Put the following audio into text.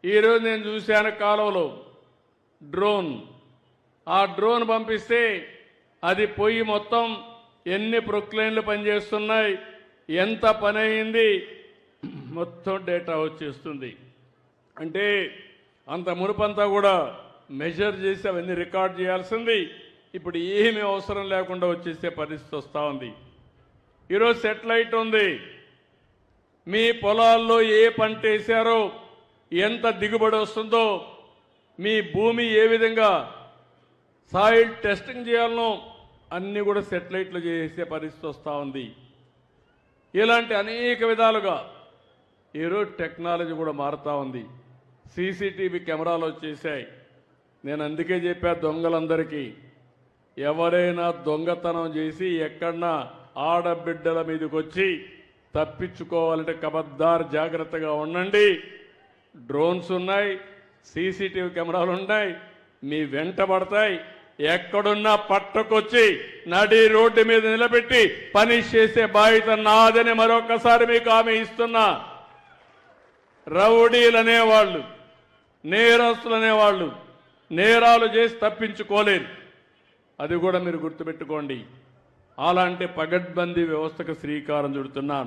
ఈరోజు నేను చూశాను కాలువలో డ్రోన్. ఆ డ్రోన్ పంపిస్తే అది పోయి మొత్తం ఎన్ని ప్రొక్లైన్లు పనిచేస్తున్నాయి, ఎంత పని అయింది, మొత్తం డేటా వచ్చేస్తుంది. అంటే అంత మునుపంతా కూడా మెజర్ చేసి అవన్నీ రికార్డ్ చేయాల్సింది ఇప్పుడు ఏమీ అవసరం లేకుండా వచ్చేసే పరిస్థితి వస్తూ ఉంది. ఈరోజు సెటిలైట్ ఉంది. మీ పొలాల్లో ఏ పంట వేశారో, ఎంత దిగుబడి వస్తుందో, మీ భూమి ఏ విధంగా సాయిల్ టెస్టింగ్ చేయాలనో అన్నీ కూడా సెటిలైట్లు చేసే పరిస్థితి వస్తూ ఉంది. ఇలాంటి అనేక విధాలుగా ఈరోజు టెక్నాలజీ కూడా మారుతూ ఉంది. సీసీటీవీ కెమెరాలు వచ్చేసాయి. నేను అందుకే చెప్పా దొంగలందరికీ, ఎవరైనా దొంగతనం చేసి ఎక్కడన్నా ఆడబిడ్డల మీదకి వచ్చి తప్పించుకోవాలంటే కబద్దార్ జాగ్రత్తగా ఉండండి. డ్రోన్స్ ఉన్నాయి, సీసీటీవీ కెమెరాలు ఉన్నాయి, మీ వెంట పడతాయి. ఎక్కడున్నా పట్టుకొచ్చి నడి రోడ్డు మీద నిలబెట్టి పని చేసే బాధ్యత నాదని మరొకసారి మీకు హామీ ఇస్తున్నా. రౌడీలు అనేవాళ్ళు, నేరస్తులు అనేవాళ్ళు నేరాలు చేసి తప్పించుకోలేరు. అది కూడా మీరు గుర్తుపెట్టుకోండి. అలాంటి పగడ్బందీ వ్యవస్థకు శ్రీకారం చుడుతున్నాను.